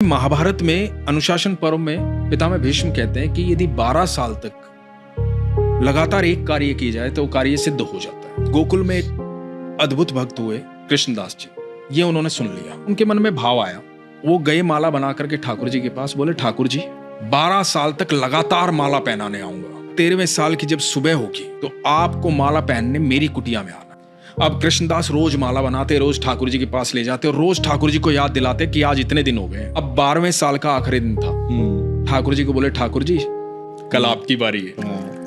महाभारत में अनुशासन पर्व में पितामह भीष्म कहते हैं कि यदि 12 साल तक लगातार एक कार्य किया जाए तो वो कार्य सिद्ध हो जाता है। गोकुल में एक अद्भुत भक्त हुए कृष्णदास जी, ये उन्होंने सुन लिया, उनके मन में भाव आया, वो गए माला बना करके ठाकुर जी के पास, बोले ठाकुर जी 12 साल तक लगातार माला पहनाने आऊंगा, 13वें साल की जब सुबह होगी तो आपको माला पहनने मेरी कुटिया में आना। अब कृष्णदास रोज माला बनाते, रोज ठाकुर जी के पास ले जाते और रोज ठाकुर जी को याद दिलाते कि आज इतने दिन हो गए। अब 12वें साल का आखिरी दिन था। ठाकुर जी को बोले ठाकुर जी कल आपकी बारी है,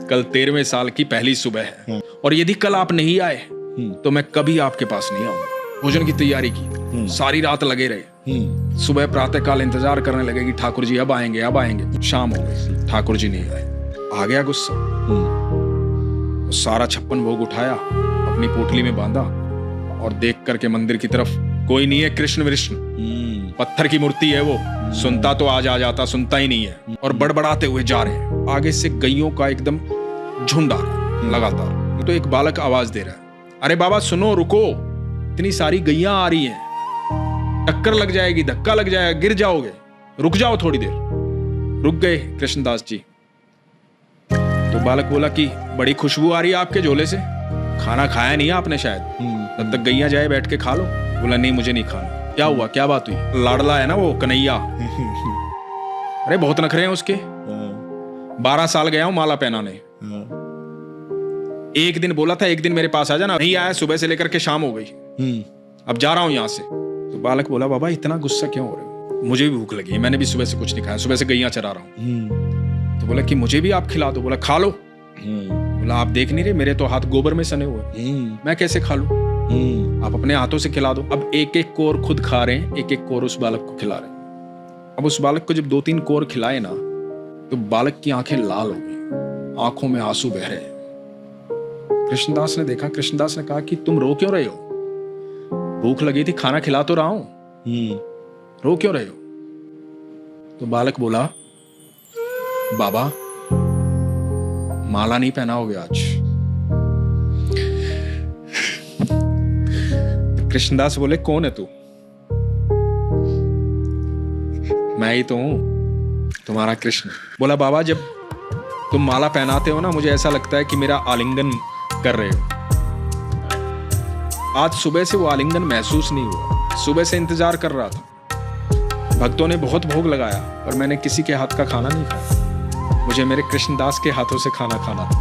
कल 13वें साल की पहली सुबह है और यदि कल आप नहीं आए तो मैं कभी आपके पास नहीं आऊंगा। भोजन की तैयारी की, सारी रात लगे रहे। सुबह प्रातः काल इंतजार करने लगे कि ठाकुर जी अब आएंगे अब आएंगे। शाम हो गई, ठाकुर जी नहीं आए। आ गया गुस्सा, सारा 56 भोग उठाया, अपनी पोटली में बांधा और देख करके मंदिर की तरफ, कोई नहीं है कृष्ण विष्णु, पत्थर की मूर्ति है वो, सुनता तो आज आ जाता, सुनता ही नहीं है। और बड़बड़ाते हुए जा रहे हैं। आगे से गैयों का एकदम झुंड आ रहा है लगातार। तो एक बालक आवाज दे रहा है, अरे बाबा सुनो, रुको, इतनी सारी गैया आ रही हैं, टक्कर लग जाएगी, धक्का लग जाएगा, गिर जाओगे, रुक जाओ थोड़ी देर। रुक गए कृष्णदास जी। तो बालक बोला कि बड़ी खुशबू आ रही है आपके झोले से, खाना खाया नहीं आपने शायद, तब तक गैया जाए बैठ के खा लो। बोला नहीं मुझे नहीं खाना। क्या हुआ, क्या बात हुई? लाडला है ना वो कन्हैया। अरे बहुत नखरे हैं उसके, 12 साल गया हूं माला पहनाने, एक दिन बोला था एक दिन मेरे पास आ जाना, नहीं आया, सुबह से लेकर के शाम हो गई, अब जा रहा हूं यहां से। तो बालक बोला बाबा इतना गुस्सा क्यों हो रहे हो? मुझे भी भूख लगी, मैंने भी सुबह से कुछ नहीं खाया, सुबह से गैया चरा रहा हूं। तो बोला कि मुझे भी आप खिला दो। बोला खा लो। बोला आप देख नहीं रहे मेरे तो हाथ गोबर में सने हुए, मैं कैसे खा लूं? आप अपने हाथों से खिला दो। अब एक एक कोर खुद खा रहे हैं, एक एक कोर उस बालक को खिला रहे हैं। अब उस बालक को जब 2-3 कोर खिलाए ना तो बालक की आंखें लाल हो गई, आंखों में आंसू बह रहे हैं। कृष्णदास ने देखा, कृष्णदास ने कहा कि तुम रो क्यों रहे हो? भूख लगी थी, खाना खिला तो रहा हूं, रो क्यों रहे हो? तो बालक बोला बाबा माला नहीं पहनाओगे आज। तो कृष्णदास बोले कौन है तू? मैं ही तो हूं, तुम्हारा कृष्ण। बोला बाबा जब तुम माला पहनाते हो ना मुझे ऐसा लगता है कि मेरा आलिंगन कर रहे हो। आज सुबह से वो आलिंगन महसूस नहीं हुआ, सुबह से इंतजार कर रहा था। भक्तों ने बहुत भोग लगाया पर मैंने किसी के हाथ का खाना नहीं खाया, मुझे मेरे कृष्णदास के हाथों से खाना खाना था।